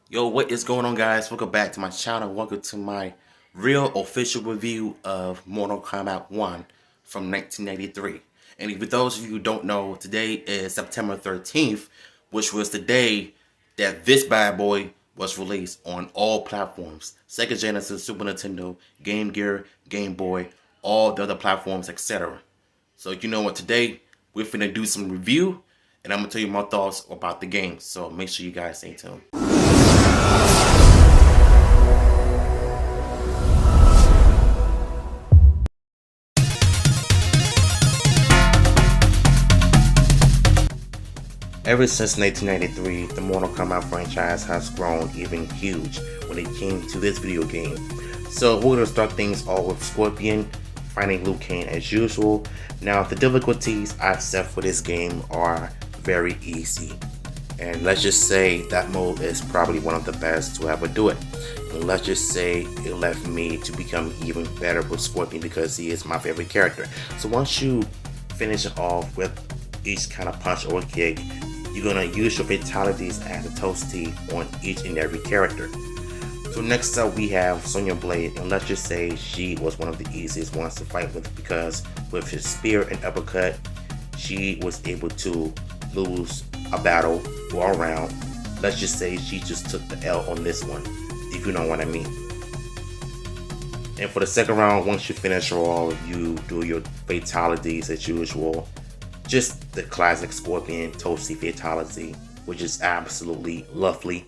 Yo, what is going on, guys? Welcome back to my channel. Welcome to my real official review of Mortal Kombat 1 from 1993. And for those of you who don't know, today is September 13th, which was the day that this bad boy was released on all platforms. Sega Genesis, Super Nintendo, Game Gear, Game Boy, all the other platforms, etc. So you know what, today we're finna do some review and I'm gonna tell you my thoughts about the game. So make sure you guys stay tuned. Ever since 1993, the Mortal Kombat franchise has grown even huge when it came to this video game. So we're going to start things off with Scorpion fighting Liu Kang as usual. Now the difficulties I've set for this game are very easy. And let's just say that mode is probably one of the best to ever do it. And let's just say it left me to become even better with Scorpion because he is my favorite character. So once you finish it off with each kind of punch or kick, you're gonna use your fatalities as a toasty on each and every character. So next up we have Sonya Blade, and let's just say she was one of the easiest ones to fight with because with his spear and uppercut, she was able to lose a battle or a round. Let's just say she just took the L on this one, if you know what I mean. And for the second round, once you finish her all, you do your fatalities as usual. Just the classic Scorpion toasty fatality, which is absolutely lovely.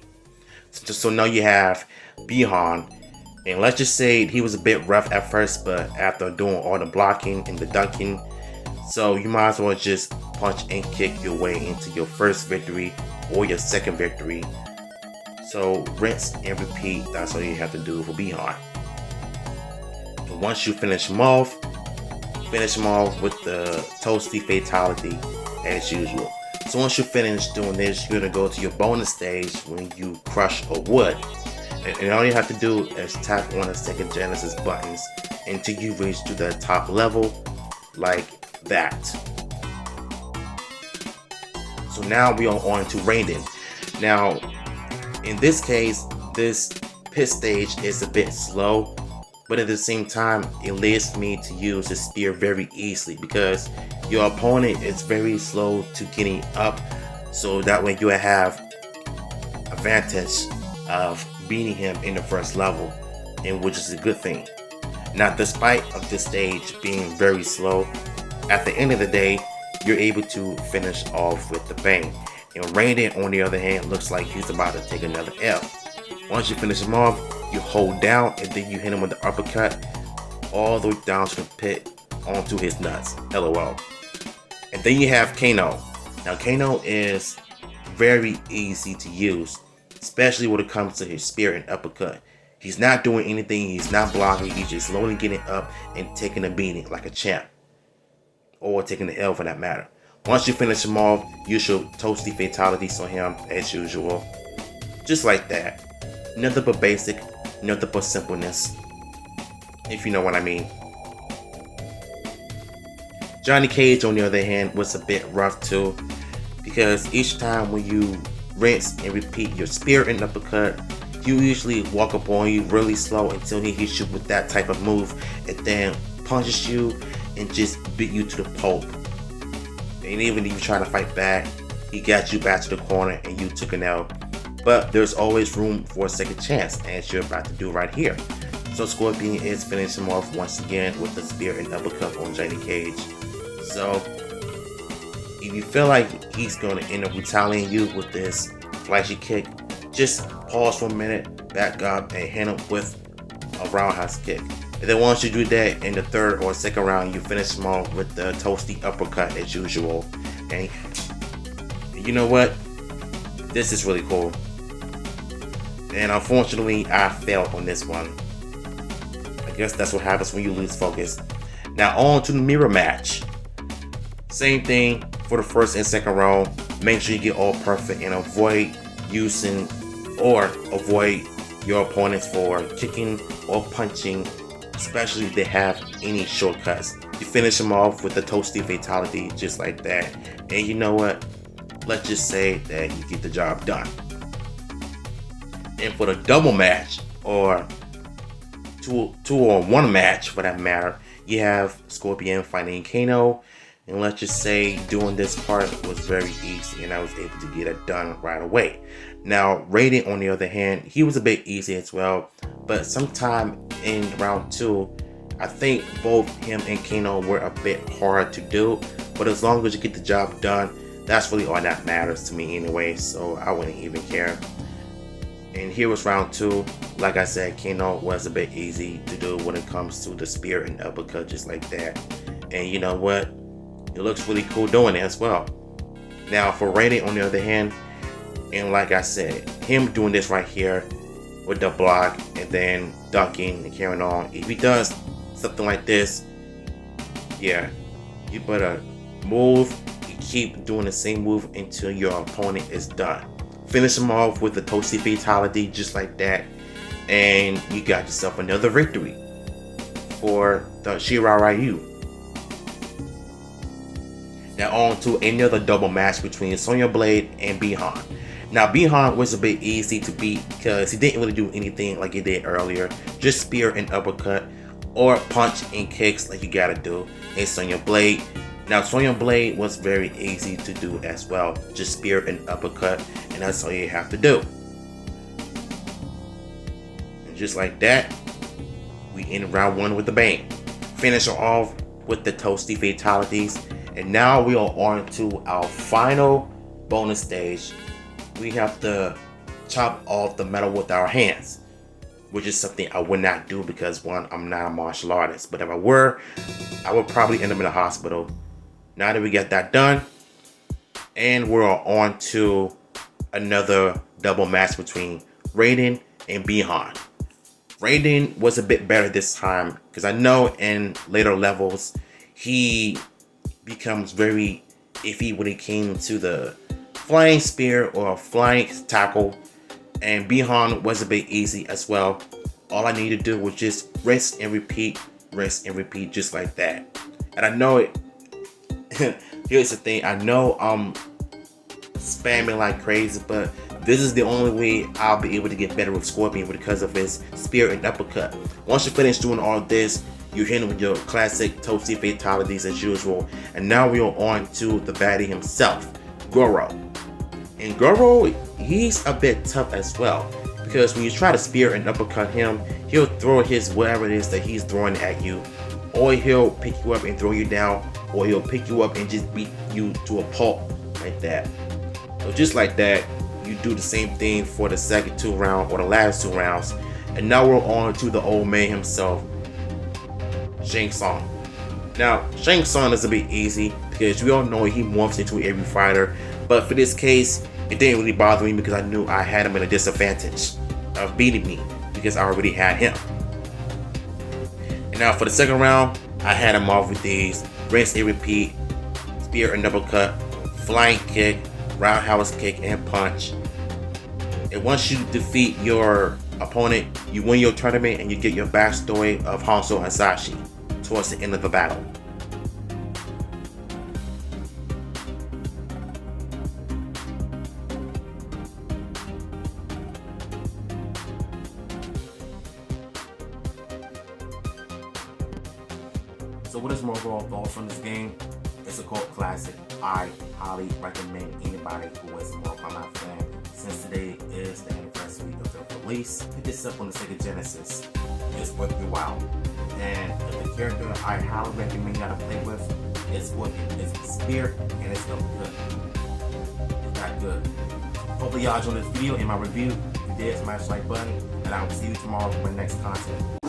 So now you have Bihan, and let's just say he was a bit rough at first, but after doing all the blocking and the dunking, so you might as well just punch and kick your way into your first victory or your second victory. So rinse and repeat, that's all you have to do for Bihan. And once you finish him off with the toasty fatality as usual. So once you finish doing this, you're gonna go to your bonus stage when you crush a wood. And all you have to do is tap on the Sega Genesis buttons until you reach to the top level, like that. So now we are on to Raiden. Now, in this case, this pit stage is a bit slow, but at the same time, it leads me to use the spear very easily because your opponent is very slow to getting up, so that way you have advantage of beating him in the first level, and which is a good thing. Now, despite of this stage being very slow, at the end of the day, you're able to finish off with the bang. And Raiden, on the other hand, looks like he's about to take another L. Once you finish him off, you hold down and then you hit him with the uppercut all the way down to the pit onto his nuts. LOL. And then you have Kano. Now Kano is very easy to use, especially when it comes to his spear and uppercut. He's not doing anything, he's not blocking, he's just slowly getting up and taking a beating like a champ. Or taking the L for that matter. Once you finish him off, use your toasty fatalities on him as usual. Just like that. Nothing but basic, nothing but simpleness, if you know what I mean. Johnny Cage, on the other hand, was a bit rough too, because each time when you rinse and repeat your spear and uppercut, you usually walk up on you really slow until he hits you with that type of move and then punches you and just beat you to the pulp. And even if you try to fight back, he got you back to the corner and you took an L. But there's always room for a second chance, as you're about to do right here. So Scorpion is finishing him off once again with the spear and uppercut on Johnny Cage. So if you feel like he's going to end up retaliating you with this flashy kick, just pause for a minute, back up, and hit him with a roundhouse kick. And then once you do that in the third or second round, you finish him off with the toasty uppercut as usual. And you know what? This is really cool. And unfortunately, I failed on this one. I guess that's what happens when you lose focus. Now on to the mirror match. Same thing for the first and second round. Make sure you get all perfect and avoid using or avoid your opponents for kicking or punching, especially if they have any shortcuts. You finish them off with the toasty fatality just like that. And you know what? Let's just say that you get the job done. And for the double match, or two on one match for that matter, you have Scorpion fighting Kano. And let's just say doing this part was very easy and I was able to get it done right away. Now Raiden, on the other hand, he was a bit easy as well, but sometime in round 2, I think both him and Kano were a bit hard to do, but as long as you get the job done, that's really all that matters to me anyway, so I wouldn't even care. And here was round 2. Like I said, Kano was a bit easy to do when it comes to the spear and uppercut, just like that. And you know what? It looks really cool doing it as well. Now for Raiden, on the other hand, and like I said, him doing this right here with the block and then ducking and carrying on. If he does something like this, yeah, you better move. You keep doing the same move until your opponent is done. Finish him off with the Toasty Fatality, just like that, and you got yourself another victory for the Shirai Ryu. Now on to another double match between Sonya Blade and Bihan. Now Bihan was a bit easy to beat because he didn't really do anything like he did earlier. Just spear and uppercut, or punch and kicks like you gotta do in Sonya Blade. Now Sonya Blade was very easy to do as well. Just spear and uppercut, and that's all you have to do. And just like that, we end round 1 with a bang. Finish her off with the Toasty Fatalities. And now we are on to our final bonus stage. We have to chop off the metal with our hands, which is something I would not do because, one, I'm not a martial artist. But if I were, I would probably end up in a hospital. Now that we get that done, and we're on to another double match between Raiden and Bihan. Raiden was a bit better this time because I know in later levels he becomes very iffy when it came to the flying spear or flying tackle, and Bihan was a bit easy as well. All I need to do was just rinse and repeat, just like that. And I know it. Here's the thing, I know I'm spamming like crazy, but this is the only way I'll be able to get better with Scorpion because of his spear and uppercut. Once you finish doing all this, you hit him with your classic Toasty Fatalities as usual. And now we are on to the baddie himself, Goro. And Goro, he's a bit tough as well, because when you try to spear and uppercut him, he'll throw his whatever it is that he's throwing at you, or he'll pick you up and throw you down, or he'll pick you up and just beat you to a pulp like that. So just like that, you do the same thing for the second 2 rounds or the last 2 rounds. And now we're on to the old man himself, Shang Tsung. Now, Shang Tsung is a bit easy because we all know he morphs into every fighter, but for this case, it didn't really bother me because I knew I had him at a disadvantage of beating me because I already had him. And now for the second round, I had him off with these rinse and repeat, spear and uppercut, flying kick, roundhouse kick, and punch. And once you defeat your opponent, you win your tournament and you get your backstory of Hanzo and Sashi towards the end of the battle. So what is my overall thoughts on this game? It's a cult classic. I highly recommend anybody who is a Mortal Kombat fan. Since today is the anniversary of the release, pick this up on the Sega Genesis. It's worth your while. And the character I highly recommend you to play with is it's Spear and it's good. It's that good. Hopefully y'all enjoyed this video and my review. If you did, smash the like button, and I will see you tomorrow for my next content.